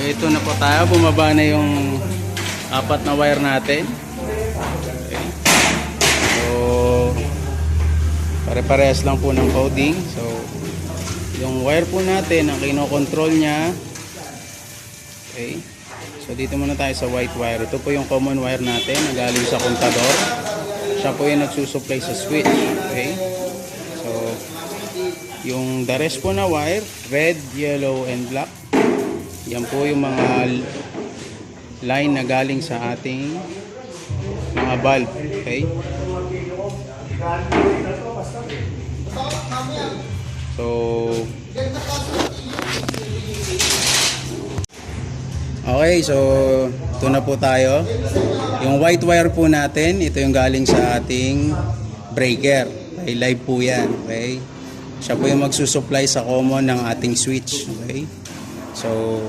ito na po tayo. Bumaba na yung apat na wire natin. Okay. So, pare-parehas lang po ng coding. So, yung wire po natin, ang kinokontrol niya. Okay. So, dito muna tayo sa white wire. Ito po yung common wire natin na galing sa kontador. Siya po yung nagsusupply sa switch. Okay. So, yung the rest po na wire, red, yellow, and black. Yan po yung mga line na galing sa ating mga bulb. Okay. So, okay, so ito na po tayo. Yung white wire po natin, ito yung galing sa ating breaker. Okay, live po yan. Okay. Siya po yung magsusupply sa common ng ating switch. Okay. So,